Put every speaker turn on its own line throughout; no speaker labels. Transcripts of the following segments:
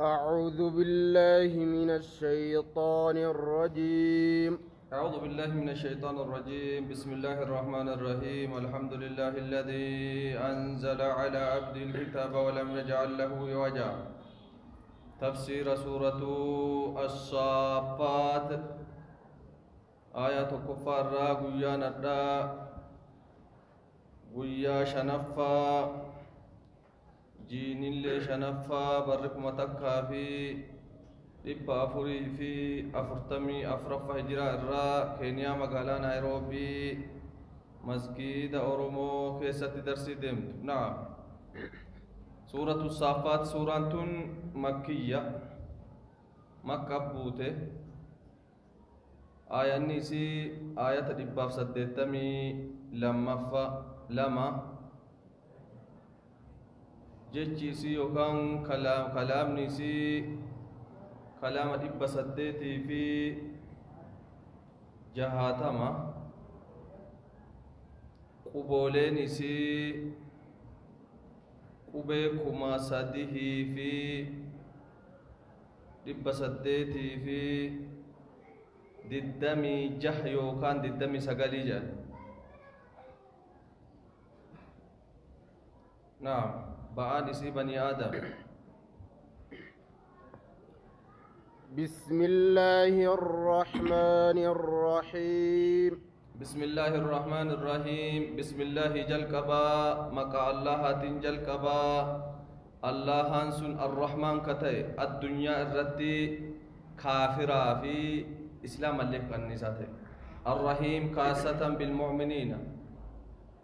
أعوذ بالله من الشيطان الرجيم.
أعوذ بالله من الشيطان الرجيم. بسم الله الرحمن الرحيم. الحمد لله الذي أنزل على عبده الكتاب ولم يجعل له عوجا. تفسير سورة الصافات آيات كفار قيا ندى قيا شنفا جين اللي شنفا بركم تكا في dhibba afurii fi afurtamii afuraffa hijiraa irraa keeniyaa magaalaa naayiroobii masgiida oromoo keessatti darsii deemtu. Naam, suuratu saafaat, suuraan tun makkiyya, makka buute. Aayanni isii aayata dhibbaaf saddeettamii lammaffa lama. Jechi isii yookaan kalaamni isii kalaama dhibba saddeetii fi jahaatama. Qubooleen isii qubee kuma sadihii fi dhibba saddeetii fi diddamii jah yookaan diddamii sagalii jedhan. Naam, ba'aan isii banii aadam.
بسم الله الرحمن الرحيم.
بسم الله الرحمن الرحيم. بسم الله جلكبا مكا الله تنجلكبا. الله هنسن الرحمن كتاي الدنيا الردي كافرا في إسلام اللي النساء. الرحيم كاسة بالمؤمنين.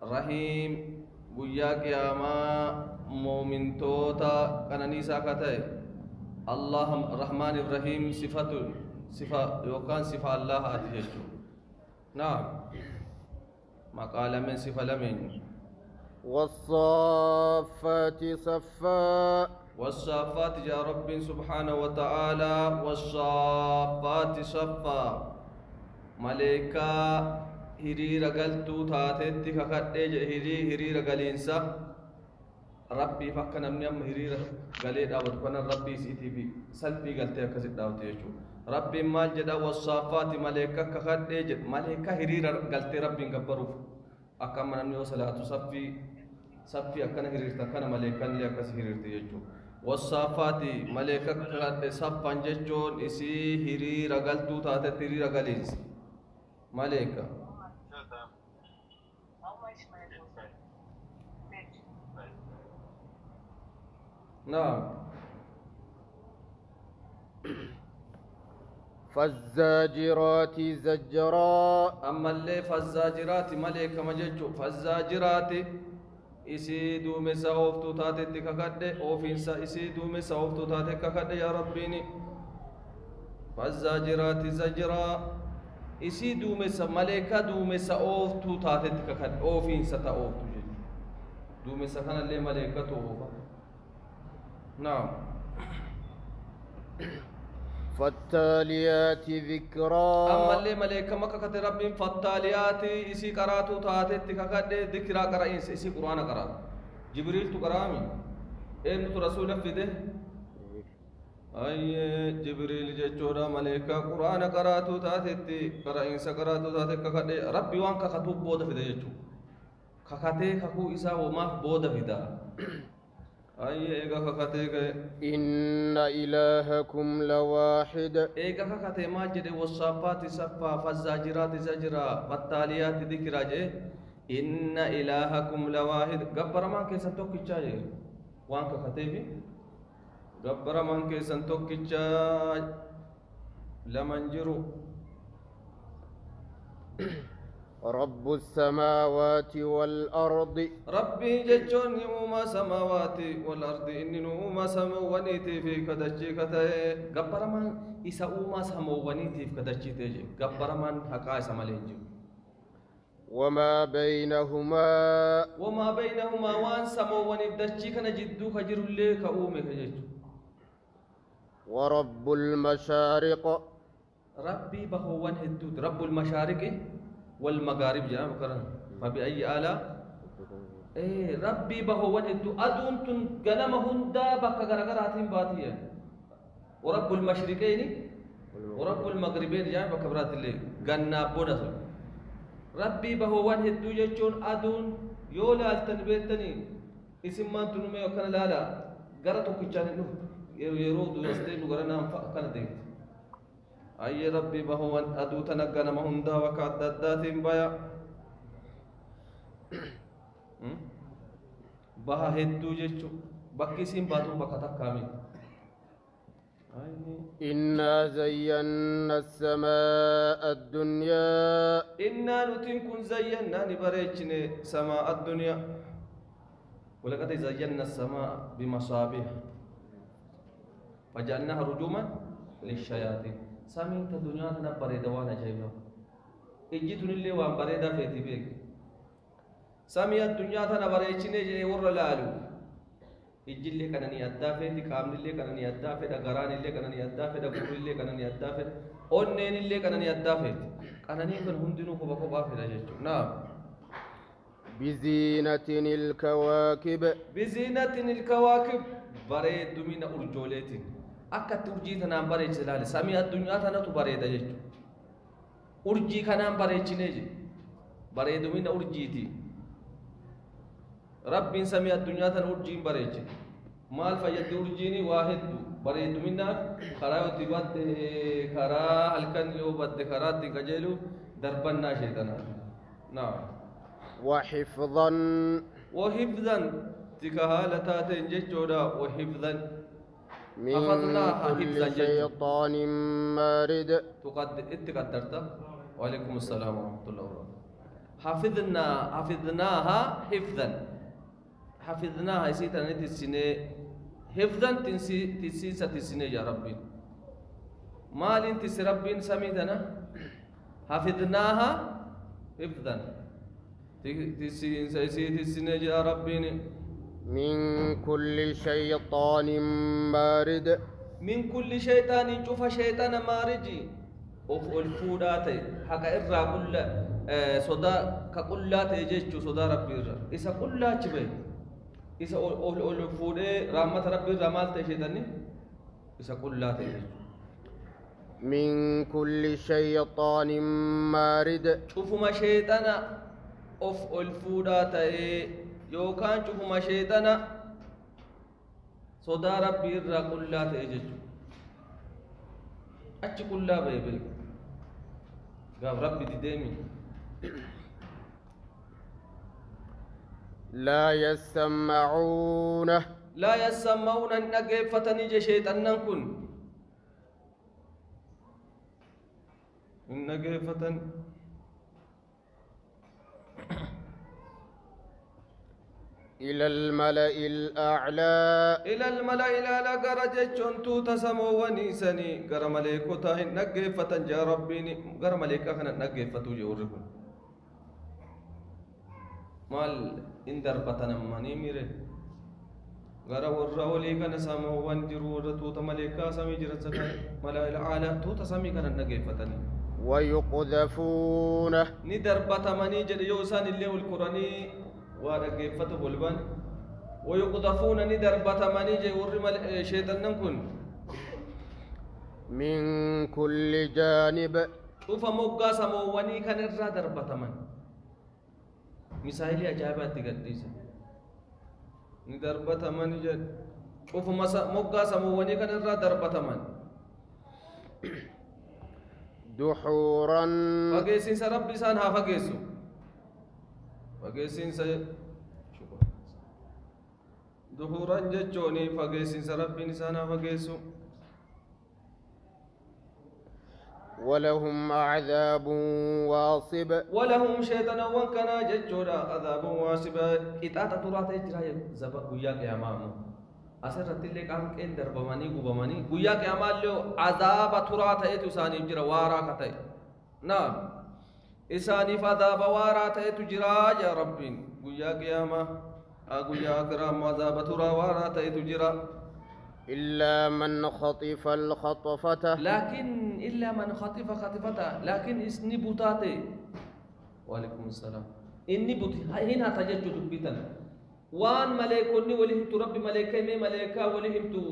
الرحيم ويا قياما مؤمن توتا كننيسا كتاي. الله الرحمن الرحيم صفة يوكان صفة الله أتجو. نعم، مقال من صفة لمن.
والصافات صفا.
والصافات يا رب سبحانه وتعالى. والصافات صفا. ملائكة هرير قلتو تاتي كخدج هرير قلينسا ربي فكنا من يوم هريرة قالي داود كنا ربي سيتي في سلبي قلت يا كسر داود يشوف ربي ما جدا والصافات ملائكة كخد جد ملائكة هريرة قلت ربي قبروف أكمل من يوم صلاة صفي أكنا هريرة كنا ملائكة اللي أكس هريرة يشوف والصافات ملائكة كخد صف بنجون إسي هريرة قلتو تاتي هريرة قاليس ملائكة. نعم.
فالزاجرات زجرا.
أما اللي فالزاجرات ملك مججو فالزاجرات إسي دومي سوفتو تاتي ككد أوفينسا إسي دومي سوفتو تاتي ككد يا ربيني. فالزاجرات زجرا إسي دومي ملكا دومي سوفتو تاتي ككد أوفينسا تأوفتو جج دومي سكان اللي ملكا توفا. نعم.
فالتاليات ذكرا.
أما اللي ملائكة مكة كتير ربين فالتاليات إسي قراتو تاتي تكاكد ذكرى قرائنس إسي قرآن قرات جبريل تقرامي إيه رسول فيده أي جبريل جتورا ملائكة قرآن قراتو تاتي قرائنس قراتو تاتي كاكد ربي وان كاكتوب بودا فيده يجو كاكتي كاكو إسا وما بودا فيده. أي إيجا كاكتي
إن إلهكم لواحد.
إيجا كاكتي ماجد والصافات صفا فالزاجرات زجرا فالتاليات ذكرا جي إن إلهكم لواحد. قبر مان كيسان توكيتشا جي وان كاكتي في قبر مان كيسان توكيتشا لمنجرو.
رب السماوات والأرض.
ربي جتشون يوما سماوات والأرض إني نوما سموانيتي في كدجي كتاي قبر من إسا أوما سموانيتي في كدجي تيجي قبر من حقا سمالينجو.
وما بينهما.
وما بينهما وان سمواني بدجي كان جدو كجر اللي كأومي كجيجو.
ورب المشارق.
ربي بهوان هدود رب المشارق والمغارب جاء مكرن فبأي آلاء ربي بهو ودت أدون تن جنم هندا بك غرغراتين باتية ورب المشرقين ورب المغربين جاي بكبرات اللي جنة بونس ربي بهوان هدو جون أدون يولا التنبيتني اسم ما تنمي وكان لا لا قرأتو كيشان إنه يرود ويستيم وقرنا كان ديت أي ربي بهوان أدو تنقنا مهندا وكعددات بايا بها هدو جيشو بكي سين باتو بكتا كامل
إنا زينا السماء الدنيا
إنا نتنكن زينا نبريجن سماء الدنيا ولقد زينا السماء بمصابيح فجعلناها رجوما للشياطين سامين الدنيا تنبري دوانا جايبا إجيتون اللي وان بريدا فيتي بيك سامي الدنيا تنبريجن جاي ور لالو إجي اللي كانني أدافع دي كامل اللي كانني أدافع دا غران اللي كانني أدافع دا غور اللي كانني أدافع أونين اللي كانني أدافع كانني كن هندينو كوبا كوبا في دجاجو نعم
بزينة الكواكب
بزينة الكواكب بريد من أرجولات أكا ترجي تنام بريد جلال سامي الدنيا تنا تبريد دجاجو أرجي كنام بريد جنيج بريد من أرجيتي رب سمي الدنيا تن أرجين بريج مال فجد أرجيني واحد بريد منا خرا وتبات خرا هلكن يو بد خرا تكجلو دربنا شيطانا نعم
وحفظا
تكهالتا تنججودا وحفظا
من كل شيطان مارد
اتقدرت وعليكم السلام ورحمة الله وبركاته حفظناها حفظناها يسيتنا تسيني حفظا تسيني يا ربي مال تسي ربي سميتنا حفظناها حفظا تسيني يا ربي
من كل شيطان مارد
من كل شيطان شوف شيطان مارجي of ol fuudhaa ta'e haqa irraa qulla sodaa ka qullaa ta'e jechuu sodaa rabbii irra isa qullaachi bahe isa ol fuudhee raammata rabbii irraa maal ta'e sheetanni isa qullaa ta'e jechuu
من كل شيطان مارد
cufuma sheexana of ol fuudhaa ta'e yookaan cufuma sheexana sodaa rabbii irraa qullaa ta'e jechuu achi qullaa bahe beeku قال ربي ديمي
لا يسمعون
النقيفة نجي شيطان كن النقيفة
إلى الملأ الأعلى
قرجتشون توتا سمو ونيسني قر ملائكتا نقفة جا ربيني قر ملائكة خنا نقفة جوركم مال إن دربتنا مني ميري قر ورولي كان سمو ونجرور توتا ملائكة سمي جرت ملائكة الأعلى توتا سمي كان نقفتني
ويقذفون
ندربت مني جد يوسان اللي والقراني ورقيفته بلبان ويقذفون ندربت مني جي ورمال شيطان كن
من كل جانب
شوف موقع سمواني كان الرا دربت من مثالي أجابات تقديسة ندربت مني جد شوف موقع سمواني كان الرا دربت من
دحورا
فقيسين سرب لسانها فقيسو فقيسين دحورا جتشوني فقيسين سرب لسانها فقيسو
ولهم عذاب واصب
ولهم شيطان وكنا جتشورا عذاب واصب إتاتا تراتا إجراء زبق وياك يا مامو أسرت اللي كان كين دربماني غبماني وياك يا مالو عذاب تراتا إتساني إجراء وارا كتاي نعم إساني فعذاب وارا إتجراء يا ربي وياك يا ما وياك رام عذاب ترا وارا إتجراء
إلا من خطف الخطفة
لكن إلا من خطف خطفته لكن إسني بوتاتي وعليكم السلام إني بوتي هنا تججد بيتنا وان ملائكوني ولهم ربي ملائكة مي ملائكة ولهم تو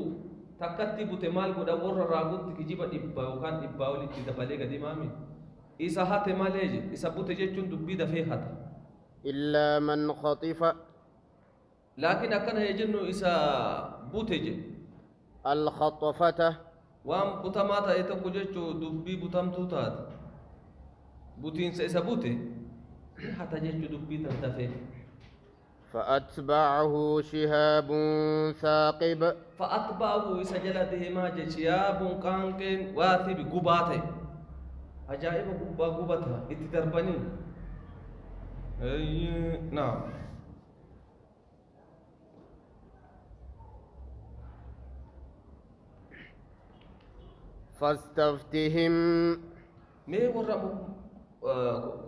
takkatti bute maal godha warra raagutti kijiba dhibba yookaan dhibbaa olitti dabalee gadi maami isa hate malee je isa bute jechuun dubbii dafee hata
إلا من خطف
laakiin akkana jennu isa bute je
الخطفة
waan butamaa ta'e tokko jechuu dubbii butamtuu taate butiinsa isa bute hata jechuu dubbii tan dafee
فأتبعه شهاب ثاقب
فأتبعه سجلته ما شهاب كانكن واثب قباته عجائب قبتها اتدربني أي نعم
فاستفتهم
ما ورا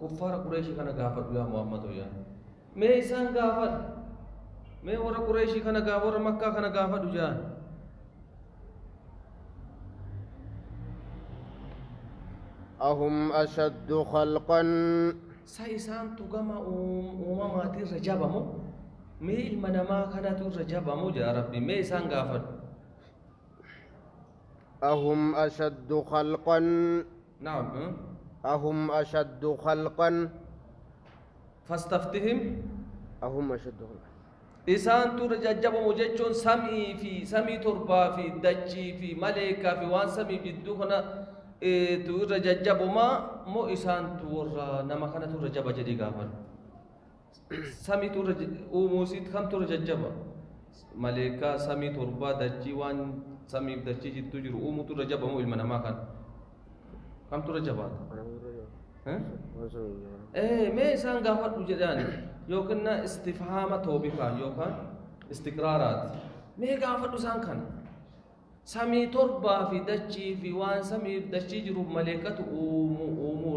كفار قريش كان غافر يا محمد يا ما إنسان غافر ما ورا قريش كان غافر مكة كان غافر جان
أهم أشد خلقا
سايسان تجمع أمامات الرجابمو ميل منما كانت الرجابمو يا ربي ما إنسان غافر
أهم أشد خلقا
نعم
أهم أشد خلقا
فاستفتهم
أهم أشد خلقا
إسان ترجابمو جتون سمي تربا في دجي في ملائكة في وان سمي في الدخنة ترجابما مو إسان تورا نما كانت ترجابا جدي غافر سمي موسيد كم ترجابا ملائكة سمي تربا دجي وان سمي دجي جتو جرو ترجابمو إلمنا ما كان كم ترجابات ما إنسان غافر وجدان يوكنا استفهام توبيخا يوكان استقرارات ما غافر إنسان كان سمي تربا في دجي في وان سمي دجي جرو ملائكة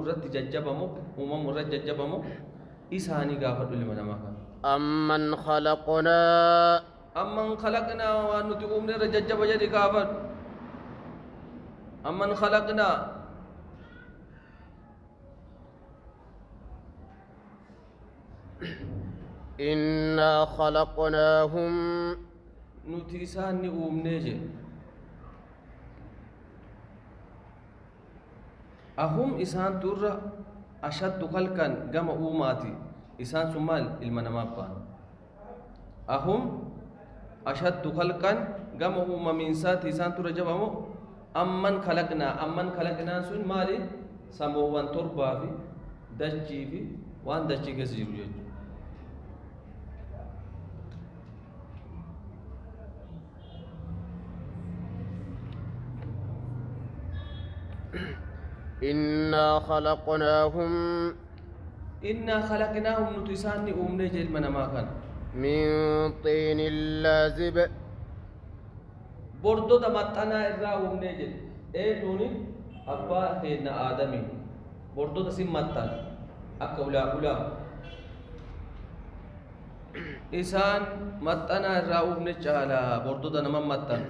رت ججبمو رت ججبمو إساني غافر لمن ما كان
أمن خلقنا
أمن خلقنا ونتقوم نرججب جدي غافر أمن خلقنا
إنا خلقناهم
نتيسان نقوم نيجي أهم إسان ترى أشد خلقا كما أوماتي إسان سمال المنامبان أهم أشد خلقا كما أوم من سات إسان ترى جبامو أمن خلقنا سن مالي سموان تربا في دجي في وان دجي كسيرو جيجو
إنا خلقناهم
نتسان أمني جل من ما كان
من طين لازب
بردو دمتنا إرى أمني جل نوني أبا هنا آدمي بردو تسم متن أكولا إسان متنا إرى أمني جالا بردو دنما متن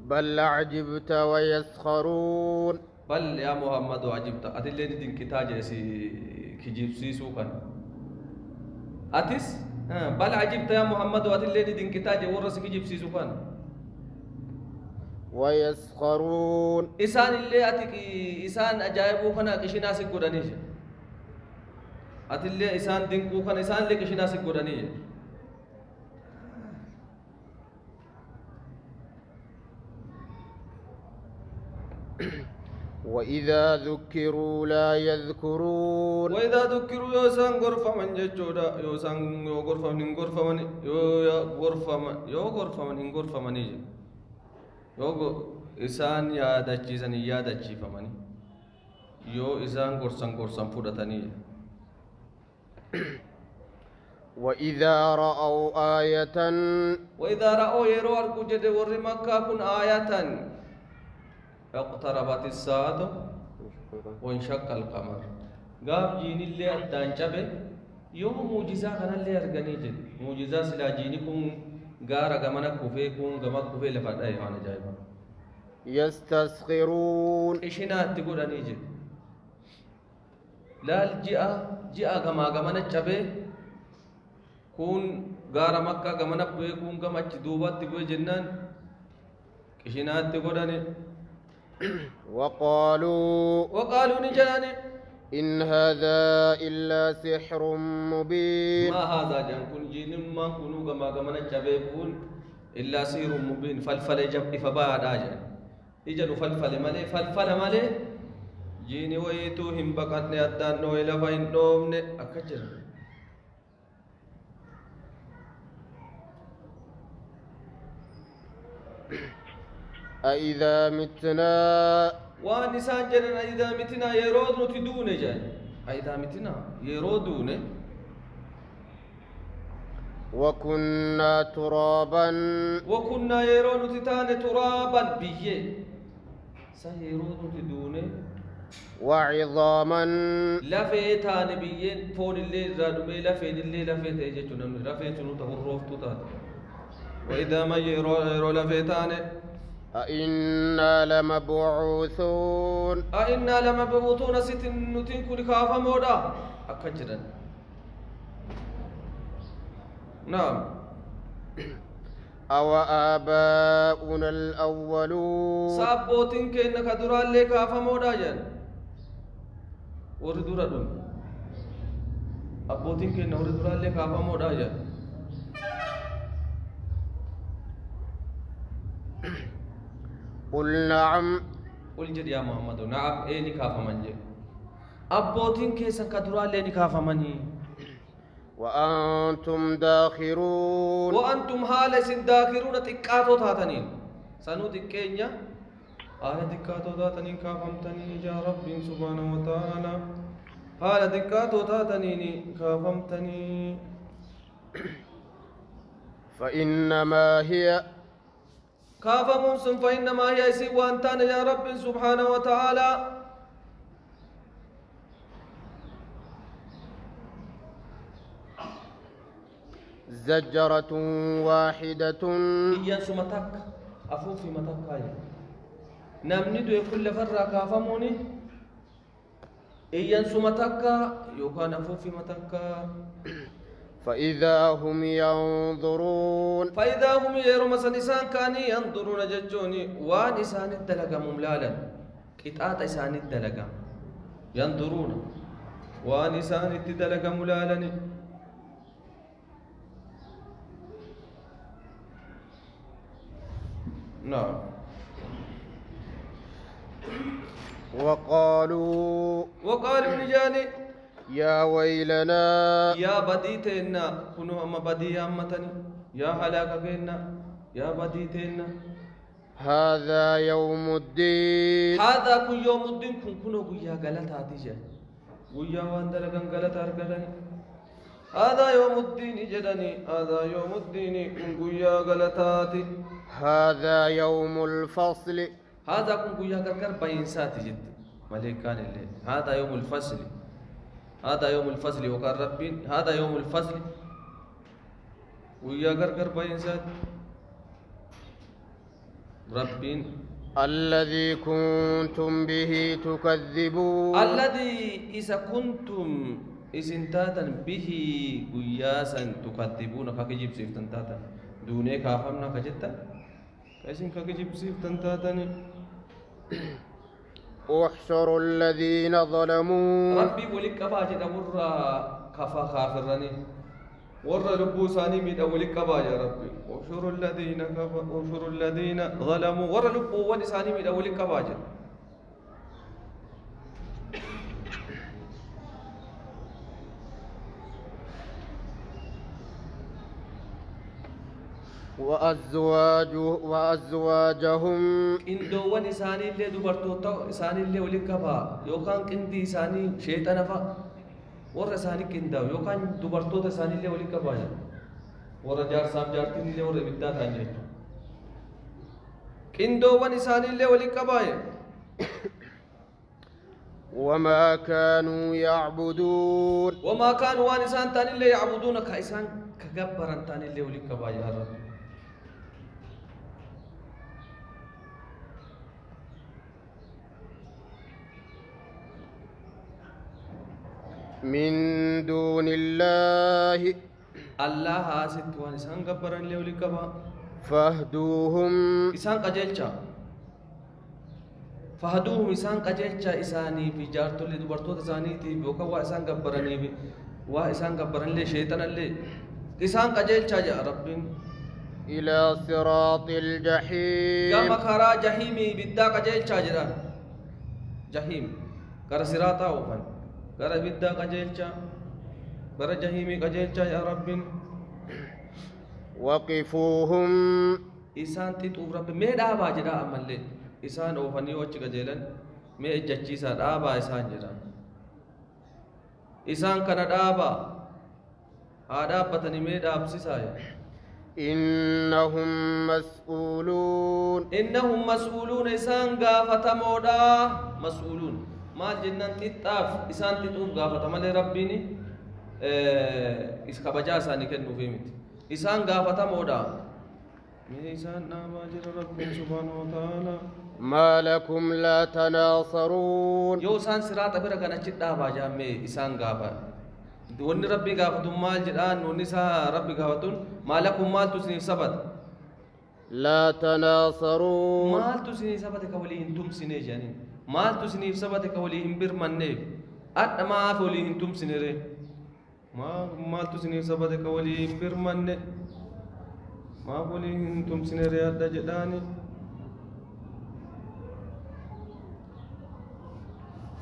بل عجبت ويسخرون
بل يا محمد عجبت أتلي دين كتاج سي كجيب سيسو كان أتس بل عجبت يا محمد أتلي دين كتاج ورس كجيب سيسو كان
ويسخرون
إسان اللي أتك إسان أجايبو كنا كشنا سكودانيش أتلي إسان دين كو كان إسان اللي كشنا سكودانيش
وإذا ذكروا لا يذكرون
وإذا ذكروا يوسان غرفة من جودا يوسان يو غرفة من غرفة من يو غرفة من غرفة من يو إسان يا دجيزني يا دجي فمن يو إسان غرسان فودتني
وإذا رأوا
يرو أركو جد ور مكة كن آية اقتربت الساعة وانشق القمر قاب جيني اللي أدان شبه يوم موجزة كان اللي أرغني جد موجزة سلا جيني كون غارة غمانا كوفي كون غمات كوفي لفت أيوان جايبا
يستسخرون
إشنا تقول أني جد لا جاء غمانا شبه كون غارة مكة غمانا كوفي كون غمات دوبات تقول جنان إشنات تقولني
وقالوا
نجاني
إن هذا إلا سحر مبين
ما هذا جان كن جين ما كنوا كما كما نجابون إلا سحر مبين فلفل جب فبعد أجل إجل فلفل مالي جيني ويتو هم بقتني أدان نويلا فإن نومني أكجر
أإذا متنا
ونسان جنن أإذا متنا يرود نتدون جان أإذا متنا يرودون
وكنا ترابا
يرود نتتان ترابا بيه سيرود نتدون
وعظاما
لفيتان بيين فون اللي رادومي لفين اللي لفيت يجتنا من لفيت نتهروف تتات وإذا ما يرو لفيتان
أئنا لمبعوثون
ستن نتين كل كافة مودا أكجرا نعم
أو آباؤنا الأولون
سابوتين كأنك درال لك كافة مودا جان وردورا دون أبوتين كأنك وردورا لك كافة مودا جان
قل نعم
قل جد يا محمد نعم إيه نكافة منجي أبوتين كيسا كدرال لك كافة مني
وأنتم داخرون
حال داخرون تكاتو تاتنين سنو تكينيا تكاتو تاتنين كافمتني يا رب سبحانه وتعالى حال تكاتو تاتنين كافمتني
فإنما هي
كافمون فإنما هي سوانتان يا رب سبحانه وتعالى
زجرة واحدة
إيان سمتك أفوفي متك نمني دو كل فرة كافموني إيان سمتك يوكان أفوفي متك
فإذا هم ينظرون
يرون سنسان كاني ينظرون ججوني وان إسان الدلقة مملالا كتات إسان الدلقة ينظرون وان إسان الدلقة مملالا نعم وقالوا نجاني
يا ويلنا
يا بديتنا كنوا أما بدي أمتني يا هلاكنا يا بديتنا
هذا يوم الدين
هذا كن يوم الدين كنوا قيا غلطة تيجا قيا واندلقن غلطة أرقدني هذا يوم الدين جدني هذا يوم الدين كن قيا غلطاتي
هذا يوم الفصل
هذا كن قيا غرغر بينساتي جد ملكان الليل هذا يوم الفصل هذا يوم الفصل وقال ربين هذا يوم الفصل ويا غرغر بينسات ربين
الذي كنتم به تكذبون
الذي إذا كنتم إسنتاتا به قياسا تكذبون كجيب سيفتن تاتا دوني كافمنا كجتا كيسن كجيب سيفتن تاتا
احشروا الذين ظلموا
ربي ولك باجد ورا كفا خافرني ورا لبو ثاني من ولك باجد ربي احشروا الذين ظلموا ورا لبو ثاني من ولك باجد
وأزواجهم
إن دوان إساني اللي دبرتوتا إساني اللي ولك با يوكان كندي إساني شيطان فا ورا إساني كندا يوكان دبرتوتا إساني اللي ولك با ورا جار سام جارتين اللي ورا بدا ثاني إن دوان إساني اللي ولك با
وما كانوا يعبدون
وان إسان تاني اللي يعبدون كإسان كجبران تاني اللي ولك با يا رب
من دون الله
الله هاسد وان إسان جبران اللي ولك با
فاهدوهم
إسان قجلشا فهدوهم إسان قجلشا إساني في جارتو اللي دبرتو تساني تي بوكا وإسان قبرني وإسان قبرن لي شيطان اللي إسان قجلشا يا رب
إلى صراط الجحيم
كما خرا جحيمي بدا قجلشا جرا جحيم كرا صراطا وفن كرا بدا قجلشا كرا جحيمي قجلشا يا رب
وقفوهم
إسان تطوف رب مي دابا جدا أمالي إسان أوفني وچ قجلن مي جچيسا دابا إسان جدا إسان كان دابا دابتني مي داب سيسايا
إنهم مسؤولون
إنهم مسؤولون إسان غافتمودا مسؤولون مال جنان تطاف إسان تطوف غافتمالي ربيني إسكبجا ساني كنو فيمت إسان غافتمودا إسان ناماجر رب سبحانه وتعالى
ما لكم لا تناصرون
يو إسان سرات أبرا كان أجد باجا مي إسان غافا وني ربي غافتم مال جدان وني سا ربي غافتون ما لكم مال تسني سبت
لا تناصرون
مال تسني سبت كولي انتم سني جانين مال تسني سبت كولي انبر منيب أدما فولي انتم سنيري مال تسني سبت كولي انبر منيب ما فولي انتم سنيري أدى جداني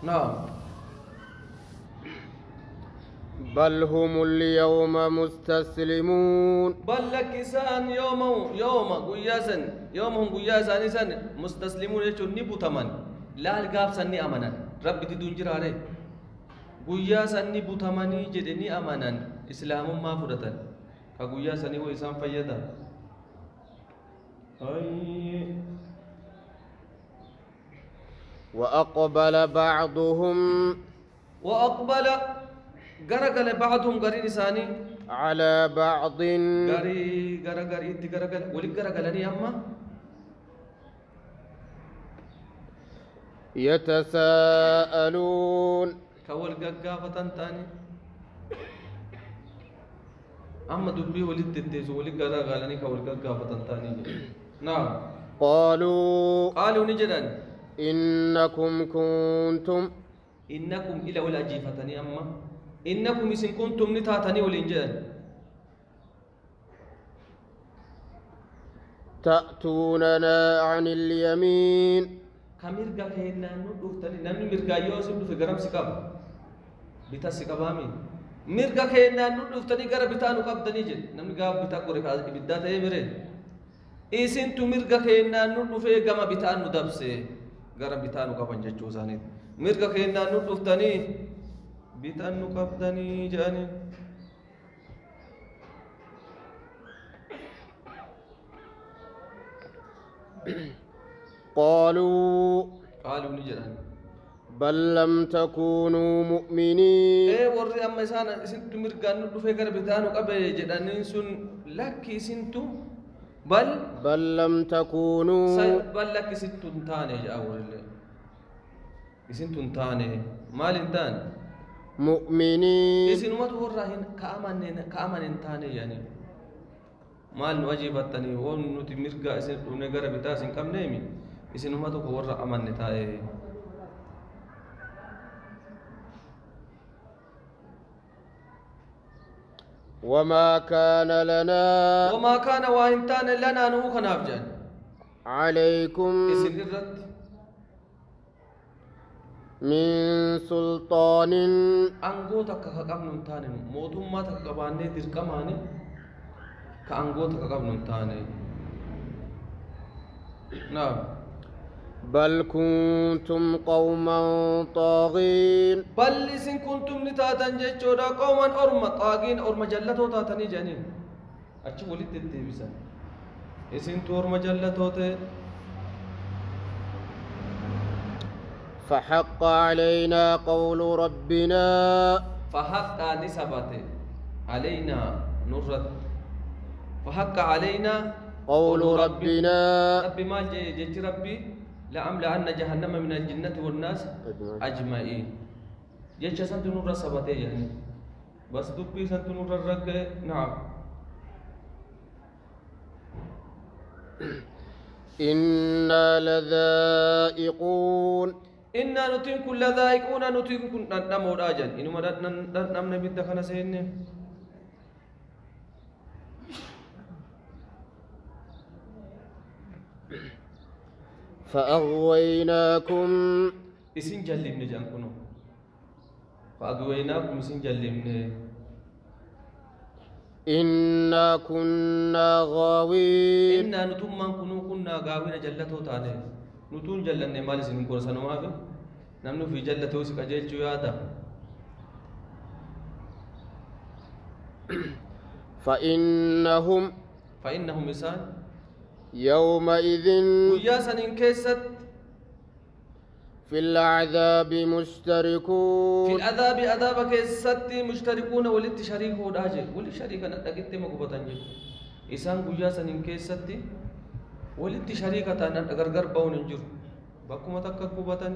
نعم
بل هم اليوم مستسلمون
بل لك إسان يوم قياسا يومهم قياسا إسان مستسلمون يجون نبوتمن لا القاب سني أمنا ربي تدون جراري قياسا نبوتمني جدني أمنا إسلام ما فرطا كقياسا نبو إسان فيدا
وأقبل بعضهم
غرقل بعضهم غرين إساني
على بعض
غرقل إنت غرقل ولي غرقلني أما
يتساءلون
كول غغافة تاني أما دبي ولي تتيزو ولي غرقلني كول غغافة تاني نعم
قالوا
نجدن
إنكم كنتم
إلى ولا جيفتني أما إنكم إن كنتم نتاتني والإنجيل
تأتوننا عن اليمين
كميرغا كينا ندوفتني نمني ميرغا يوسف في غرام سكاب بيتا سكابامي ميرغا كينا ندوفتني غرا بيتا نقبدني جي نمني غاب بيتا كوري بيدا تاي ميرين إيسين تو ميرغا كينا ندوفي غما بيتا ندبسي غرا بيتا نقبن جچوساني ميرغا كينا ندوفتني بيتا نقبدني جاني قالوا نجران
بل لم تكونوا مؤمنين
ورّي أما إسانا إسنتو مرقان ندفع بيتانو قبل جدانين سن لك إسنتو
بل لم تكونوا
بل لك إسنتو انتاني جاور اللي إسنتو انتاني مال انتان
مؤمنين
إسن ما تورّهن كأمن انتاني يعني مال واجبتني ون نتي مرقا إسن نغر بيتاسن كم نيمي إسن ما تورّ أمن نتاي
وما كان
وإنتان لنا نوخ نافجان
عليكم من سلطان
أنغوتك كقبن تاني موتوما تكقباني تركماني كأنغوتك كقبن تاني نعم
بل كنتم قوما طاغين
بل إن كنتم نتاتن جيتشودا قوما أرما طاغين أرما جلتو تاتني جانين أتش ولد التيبسان إسن تورما جلتو تي
فحق علينا قول ربنا
فحق نسبته علينا نرد فحق علينا
قول ربنا
ربي ما جيت ربي لأملأن جهنم من الجنة والناس أجمعين جيش سنت نور سبته يعني بس دبي سنت نور الرق نعم
إنا لذائقون
إنا نتين كل ذائقون نتين كن نمو راجن إنما نمنا بيتا خنا سيني
فأغويناكم
إسين جلبني جان كنو فأغويناكم إسين جلبني
إنا كنا غاوين
إنا نتم من كنا غاوين جلته تاني نتون جلن مال سنين كور سنوا في نمنو في جلته سكجل جوادا فإنهم إنسان
يومئذ
ويا سنين كيست
في العذاب مشتركون
في العذاب عذاب كيست مشتركون ولت شريك وداجل ولي شريك ندقت مغبطان جي إنسان ويا سنين كيست ولت شريكة تانا غرغر باون انجر باكو متك غبطان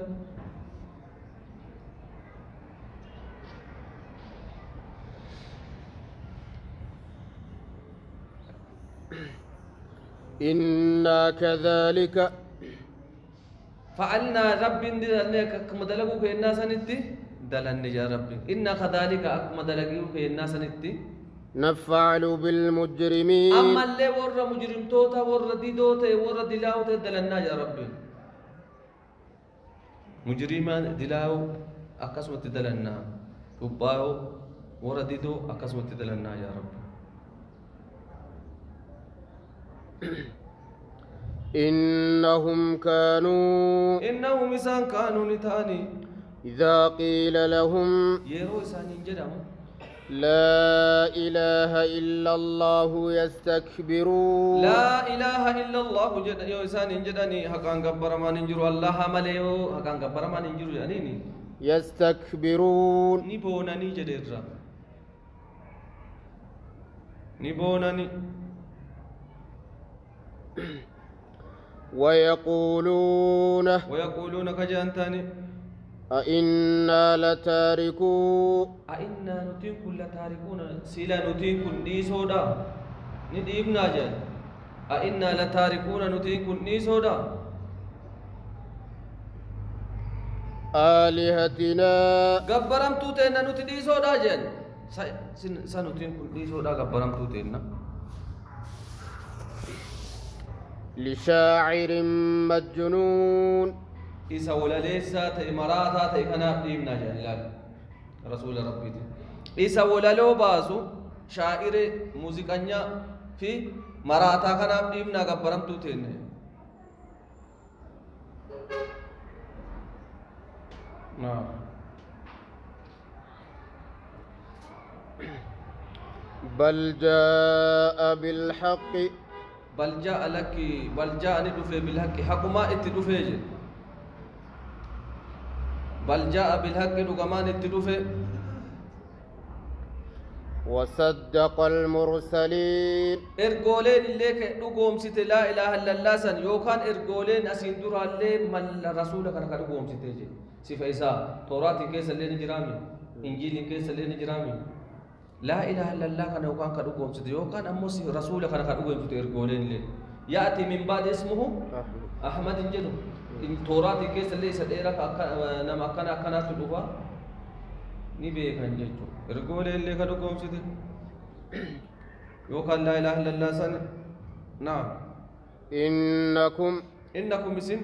إنا كذلك
فعلنا رب دلنك كما دلقوا في الناس نتي دلن يا رب إنا كذلك كما دلقوا في الناس نتي
نفعل بالمجرمين
أما اللي ورا مجرم توتا ورا دي دوتا ورا دلاو دلنا يا رب مجرمان دلاو أقسمت دلنا تباو ورا دي دو أقسمت دلنا يا رب
إنهم
إسان كانوا نتاني
إذا قيل لهم
يرو إسان جدام
لا إله إلا الله يستكبرون
لا إله إلا الله جد يو إسان جداني حقان قبر ما ننجر الله مليو حقان قبر ما ننجر يعني
يستكبرون
نبوناني جدير نبوناني
ويقولون
كجانتاني
أئنا
نتين كل تاركون سيلا نتين كن نيسودا نديبنا جان أئنا لتاركون نتين كن نيسودا
آلهتنا
قبرم توتينا نتي نيسودا جان سنتين كن نيسودا قبرم توتينا
لشاعر مجنون
إسا ولا ليسا تإماراتا تإكنا بإبنا جلال رسول ربي إسا ولا لو باسو شاعر موسيقانيا في مراتا كنا بإبنا قبرم توتين نعم
بل جاء بالحق
بل جاء ندفع بالحق حكما اتدفع بل جاء بالحق رقمان اتدفع
وصدق المرسلين
ارغولين اللي كدغوم ست لا اله الا الله سن يوكان ارغولين اسين دور الله مل رسول كان كدغوم ست جي سفيسا تورات كيس اللي نجرامي انجيل كيس اللي نجرامي لا اله الا الله كان يوكان كدغوم ست يوكان امس رسول كان كدغوم ست ارغولين اللي ياتي من بعد اسمه احمد جلو ان تورات كيس اللي سديرا نما كان تدغوا ni beekan jechuudha ergoolee illee ka dhugoomsite yookaan laa ilaaha illallaa sana naam innakum isin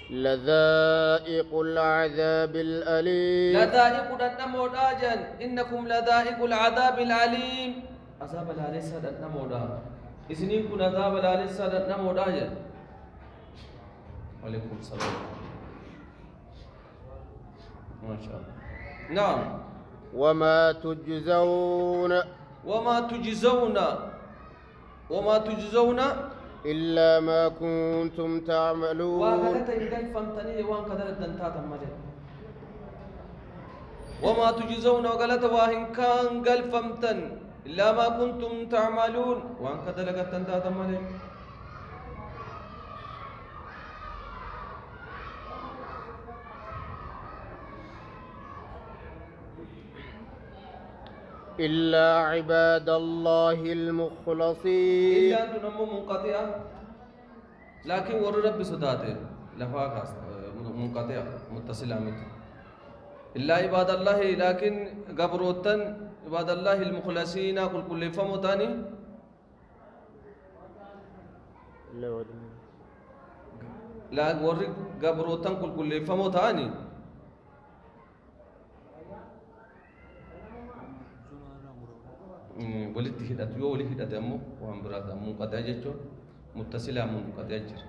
لذائق العذاب الأليم
لذائق النمودا جن إنكم لذائق العذاب العليم عذاب العليسة النمودا إسنين كن عذاب العليسة النمودا جن وعليكم السلام ما شاء الله نعم
وما
تجزون
إلا ما كنتم تعملون
وقالت إنجل فمتني وان قدر الدنتات مالي وما تجزون وقالت واهن كان قل فمتن إلا ما كنتم تعملون وان قدر الدنتات مالي
إلا عباد الله المخلصين
إلا أنتم نمو منقطعة لكن ور رب صداته لفاقاس منقطعة متصلة مت إلا عباد الله لكن قبروتن عباد الله المخلصين كل فمتاني لا ور قبروتن كل فمتاني ولدي هدأت يو ولي هدأت أمو وهم براد أمو قد أجتشو متصلة أمو قد أجر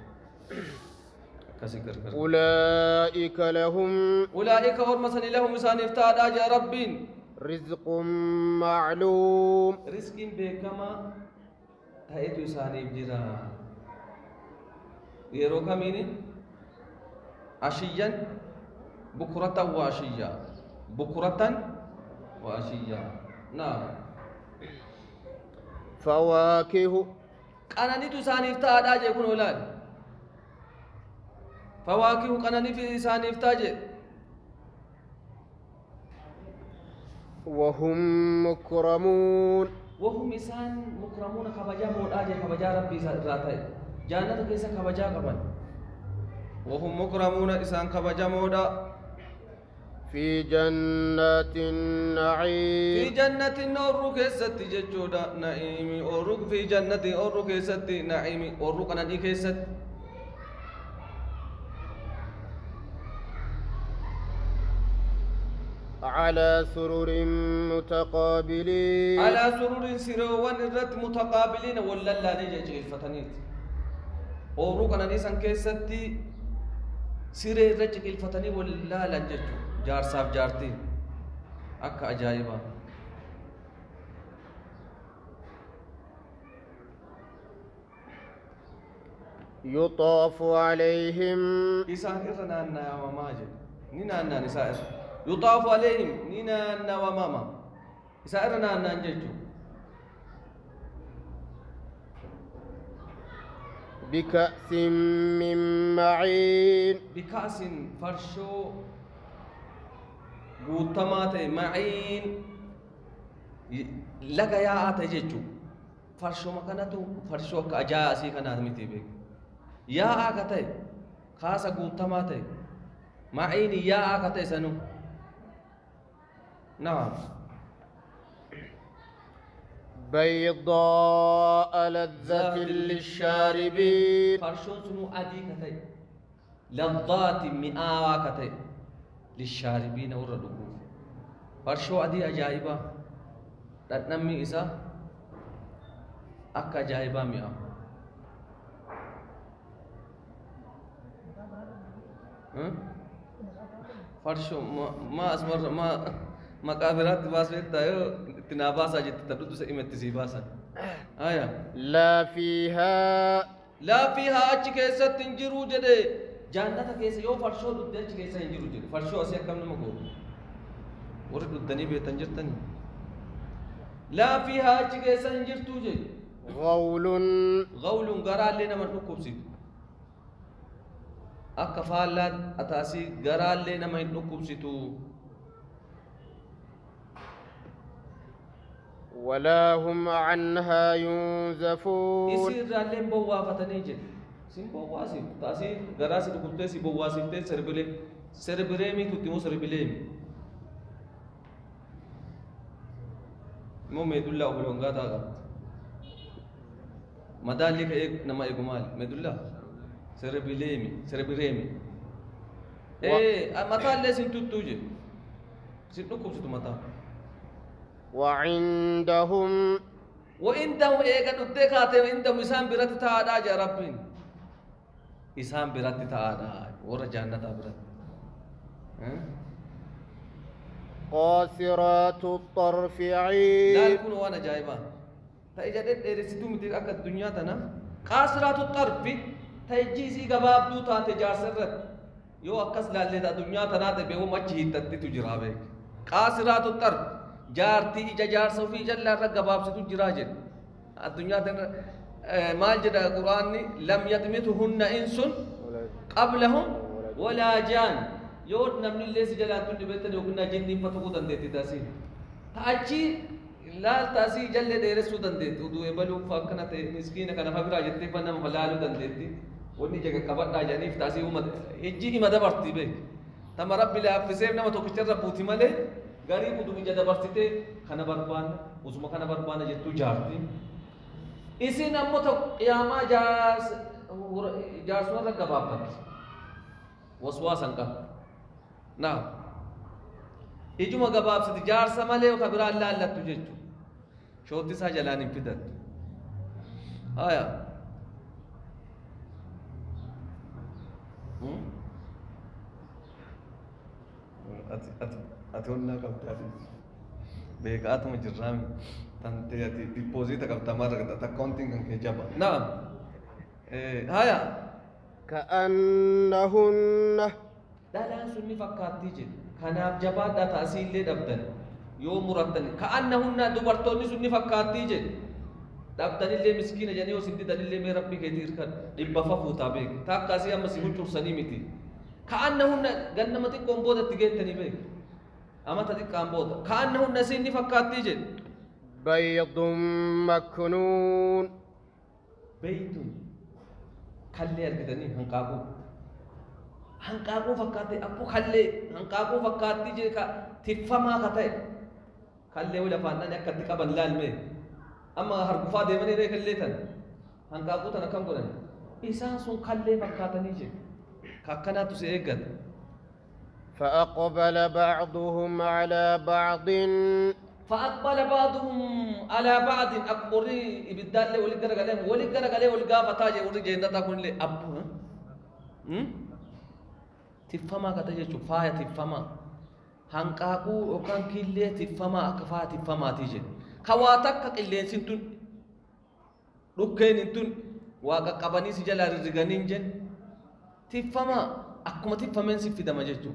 أولئك لهم
ورمسن لهم إسان افتاد أجا ربين
رزق معلوم
رزق بكما تأيتو إسان إبجرا يرو كميني عشيا بكرة وعشيا بكرة وعشيا نعم
فواكه
قناني تساني افتاد أجا يكون أولاد فواكه قناني في إسان افتاد
وهم مكرمون
وهم إسان مكرمون خبجا موداجي خبجا ربي راتي جانة كيسا خبجا قبل وهم مكرمون إسان خبجا مودا
في جنات النعيم
في جنة أورو كيست ججودا نعيم أورو في جنة أورو كيست نعيم أورو قناني كيست
على سرر متقابلين
على سرور سروان الرت متقابلين ولا لا نجي الفتنيت أورو قناني سان كيستي سيري رجل الفتني ولا لا نجي جار صاف جارتي أكا أجايبا
يطاف عليهم
إسان إرنا وماجد نينا نسائر يطاف عليهم نينا وماما إسائرنا ننججو
بكأس من معين
بكأس فرشو قوتمات معين لقا يا آتا جيجو فرشو مكانتو فرشو كأجاسي كانت متبك يا آكتاي خاصة قوتمات معين يا آكتاي سنو نعم
بيضاء لذة للشاربين
فرشو سنو أدي كتاي لذات مئاوا كتاي للشاربين وردوكو فرشو أدي أجائبا تنمي إسا أكا أجائبا مئا فرشو ما أسمر ما كافرات باسويت تايو تناباسا جت تبدو سئمت سيباسا آية لا فيها أشي كيسة تنجرو جدي جانتا كيسة يو فرشو دودي أشي كيسة تنجرو جدي فرشو أسيا كم نمكو ورد دودني بيتنجر تاني لا فيها أشي كيسة تنجر توجي
غول
غرال لنا من نكوبسي أكا فالات أتاسي غرال لنا من نكوبسي تو
ولا هم عنها ينزفون
يصير رالين بوافة نيجي سين بواسي تاسي غراسي تقولتي سي بواسي تي سربليمي تتمو سربليمي مو ميدولا وبلونغا تاغا مدالي كايك نما يغمال ميدولا سربليمي متى اللي سين توجي سين نكوب ستو متى
وعندهم
إيجا نتكاتي وعندهم إسان برات تادا جا ربين إسان برات تادا ورا جنة برات
قاصرات الطرف عين
لا يكون وانا جايبا تايجا ديرسيتو متي اكا الدنيا تنا قاصرات الطرف تايجيسي غباب دو تا تجاسرت يو اكس لالي دا دنيا تنا ته بيو مچي تتي تجراوي قاصرات الطرف جارتي إجا جار صوفي جل رقباب ستو جراجل الدنيا تن مال جدا قرآن لم يتمتهن إنس قبلهم ولا جان يود نمني اللي سجلات تندي بيتن يوكنا جنين فتقو تندي تاسين تأجي لا تاسي جل دير سودان ديت ودو يبلو فكنا مسكين كان فبرا جتي فنا مفلالو دندتي وني جك كبدا جانيف تاسي ومد اجي ما دبرتي به تم ربي لا فسيب نما تو كتر بوتي ماله غريب ودو مي جدبرتي خنا بربان وسما خنا بربان جتو جارتي اسين امو تو قياما جاس ورا كبابت وسواسن کا نعم إجمع جباب ستجار سماله وخبر الله الله تجيجو شوتي ساجلاني فدت آية أتونا كم تاري بيكات مجرام تنتي أتي ديبوزيت كم تمارا كذا تكونتين كم كجابا نعم آية
كأنهن
لا لا سني فكاتي جد خناف جباد تأصيل لي دبتن يوم مرتن كأنهن دبرتوني سني فكاتي جد دبتن اللي مسكين جاني وسنتي دل اللي مي ربي كثير كان إبفا فوتا بيك تاك كاسي أم مسيحون شرسني متي كأنهن جنمتي كومبودا تيجي تاني بيك أما تدي كومبودا كأنهن سني فكاتي جد
بيض مكنون
بيت خلي أركضني هنكابو هنكابو فكاتي أبو خلي هنكابو فكاتي جي كا تفما كتاي خلي ولا فانا نكتي كابن لال مي أما هرقفا ديمني ري خليتن هنكابو تنكم كونن إنسان سون خلي فكاتني جي كاكنا تسيجد
فأقبل بعضهم على بعض
فأقبل بعضهم على بعض أكبري إبدال ولي جرجلهم ولي جرجلهم ولي جافة تاجي ولي جينا تكون لي أبو تفما كتا جيشو فايا تفما هنقاقو وكان كيلي تفما أكفا تفما تيجي خواتك كقلين سنتون ركين انتون واقا قباني سجل رزقانين جن تفما أكما تفمين سفي دم جيشو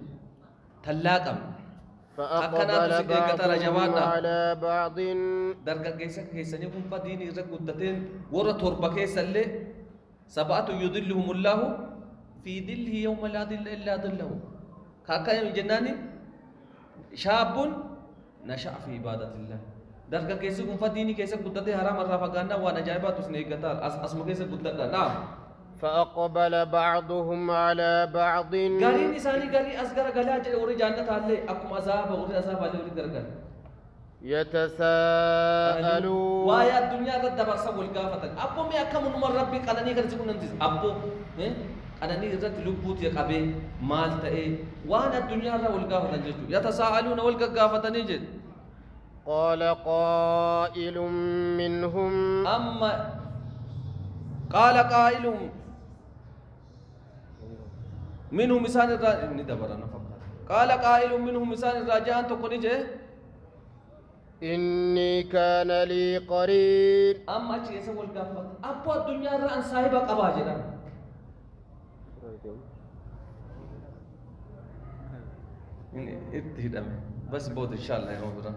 تلاقم
فأقبل بعضهم على بعض
درجة كيسا كيسا يكون فدين إرق قدتين ورا تربة كيسا اللي سبعة يذلهم الله في ظله يوم لا ظل إلا ظله كاكا يوم جناني شاب نشأ في عبادة الله درجة كيسا يكون فديني كيسا قدتين حرام الرافقانا وانا جايبات سنيقتال اسم كيسا قدتين نعم
فأقبل بعضهم على بعض
غاري نساني غاري أصغر غلا جل وري جنة الله أكم عذاب وري عذاب عليه وري غرغر
يتساءلون
ويا الدنيا رد برسا والقافة أبو ما كم نمر ربي قالني كرسكون ننتظ أبو قالني رد لبوت يقبي مال تأي وانا الدنيا رد والقافة نجتو يتساءلون والقافة نجت
قال قائل منهم
أما قال قائل منهم مثال الراجع ندبرنا فقط قال قائل منهم مثال الراجع أنت كونيجه
إني كان لي قرين
أما شيء سوى الكافة أبو الدنيا رأن صاحبك أباجنا إني بس بود إن شاء الله يا رب